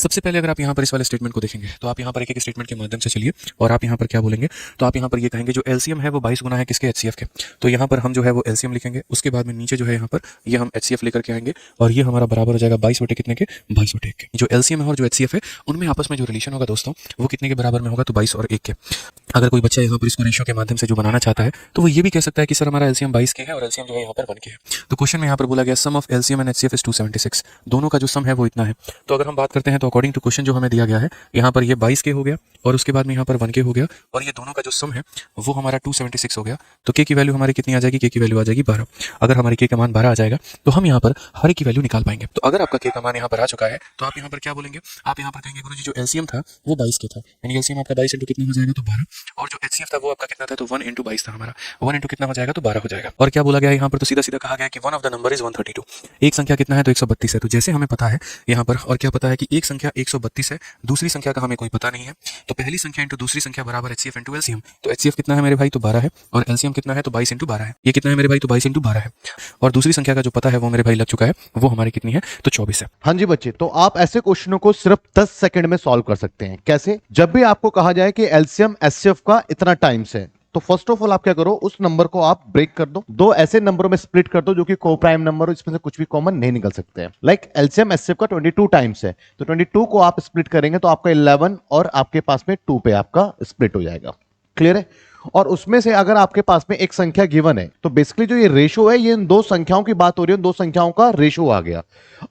सबसे पहले अगर आप यहाँ पर इस वाले स्टेटमेंट को देखेंगे तो आप यहाँ पर एक स्टेटमेंट के माध्यम से चलिए और आप यहाँ पर क्या बोलेंगे, तो आप यहाँ पर ये कहेंगे जो एलसीएम है वो 22 गुना है किसके, एचसीएफ के। तो यहाँ पर हम जो है वो एलसीएम लिखेंगे, उसके बाद में नीचे जो है यहाँ पर ये हम एचसीएफ लेकर के आएंगे और ये हमारा बराबर हो जाएगा 22 बटे कितने के, 22 बटे 1 के। जो एलसीएम है और जो एचसीएफ है उनमें आपस में जो रिलेशन होगा दोस्तों वो कितने के बराबर में होगा, तो 22 और 1 के। अगर कोई बच्चा यहाँ पर इसको रेशियो के माध्यम से जो बनाना चाहता है तो वो ये भी कह सकता है कि सर हमारा एलसीएम 22 के है और एलसीएम जो है यहाँ पर 1 के है। तो क्वेश्चन में यहाँ पर बोला गया sum of LCM and HCF is 276, दोनों का जो सम है वो इतना है। तो अगर हम बात करते हैं तो अकॉर्डिंग टू क्वेश्चन जो हमें दिया गया है यहाँ पर ये 22 के हो गया और उसके बाद में यहाँ पर 1 के हो गया और ये दोनों का जो सम है वो हमारा 276 हो गया। तो के की वैल्यू हमारी कितनी आ जाएगी, के की वैल्यू आ जाएगी 12। अगर हमारी के का मान 12 आ जाएगा तो हम यहाँ पर हर एक की वैल्यू निकाल पाएंगे। तो अगर आपका के का मान यहाँ पर आ चुका है तो आप यहाँ पर क्या बोलेंगे, आप यहाँ पर कहेंगे गुरुजी जो एलसीएम था वो 22 के था, यानी एलसीएम आपका 22 इंटू कितना हो जाएगा, तो 12। और जो एचसीएफ था वो आपका कितना था, तो 1 इंटू 22 था हमारा, 1 इंटू कितना हो जाएगा, तो 12 हो जाएगा। और क्या बोला गया यहाँ पर, तो सीधा सीधा कहा गया कि one of the number is 132, एक संख्या कितना है, तो 132 है। तो जैसे हमें पता है यहाँ पर और क्या पता है कि एक संख्या 132 है, दूसरी संख्या का हमें कोई पता नहीं है, तो पहली संख्या इंटू दूसरी संख्या बराबर एचसीएफ इंटू एलसीएम। तो एचसीएफ कितना है मेरे भाई, तो 12 है और एलसीएम कितना है, तो 22 इंटू 12 है। ये कितना है मेरे भाई, तो 22 इंटू 12 है। और दूसरी संख्या का जो पता है वो मेरे भाई लग चुका है, वो हमारी कितनी है, तो 24 है। हाँ जी बच्चे, तो आप ऐसे क्वेश्चनों को सिर्फ 10 सेकंड में सॉल्व कर सकते हैं। कैसे? जब भी आपको कहा जाए कि एलसीएम एचसीएफ का इतना टाइम्स है, तो फर्स्ट ऑफ ऑल आप क्या करो, उस नंबर को आप ब्रेक कर दो ऐसे नंबरों में स्प्लिट कर दो जो कि को प्राइम नंबर हो, इसमें से कुछ भी कॉमन नहीं निकल सकते हैं। लाइक एलसीएम एचसीएफ का 22 टाइम्स है, तो 22 को आप स्प्लिट करेंगे तो आपका 11 और आपके पास में 2 पे आपका स्प्लिट हो जाएगा। क्लियर है? और उसमें से अगर आपके पास में एक संख्या गिवन है तो बेसिकली जो ये रेशो है, ये इन दो संख्याओं की बात हो रही है, दो संख्याओं का रेशो आ गया।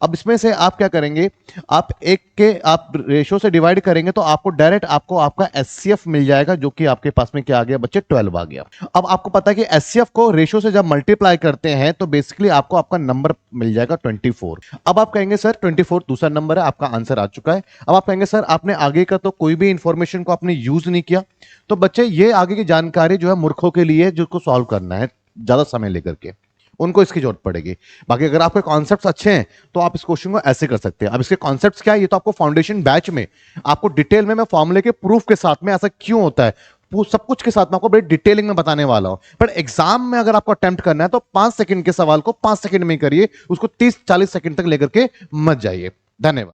अब इसमें से आप क्या करेंगे, आप एक के आप रेशो से डिवाइड करेंगे तो आपको डायरेक्ट आपको आपका एचसीएफ मिल जाएगा, जो कि आपके पास में क्या आ गया बच्चे, 12 आ गया। अब आपको पता है कि एचसीएफ को रेशो से जब मल्टीप्लाई करते हैं तो बेसिकली आपको आपका नंबर मिल जाएगा 24। अब आप कहेंगे सर 24 दूसरा नंबर है, आपका आंसर आ चुका है। अब आप कहेंगे सर आपने आगे का तो कोई भी इंफॉर्मेशन को आपने यूज नहीं किया। तो बच्चे ये आगे की जानकारी जो है मूर्खों के लिए, जिसको सॉल्व करना है ज्यादा समय लेकर के, उनको इसकी जरूरत पड़ेगी। बाकी अगर आपके कॉन्सेप्ट्स अच्छे हैं तो आप इस क्वेश्चन को ऐसे कर सकते हैं। अब इसके कॉन्सेप्ट्स क्या है, ये तो आपको फाउंडेशन बैच में आपको डिटेल में मैं फॉर्मूले के प्रूफ के साथ में ऐसा क्यों होता है वो सब कुछ के साथ में आपको बड़ी डिटेलिंग में बताने वाला हूं। पर एग्जाम में अगर आपको अटेम्प्ट करना है तो 5 सेकंड के सवाल को 5 सेकंड में करिए, उसको 30-40 सेकंड तक लेकर के मत जाइए। धन्यवाद।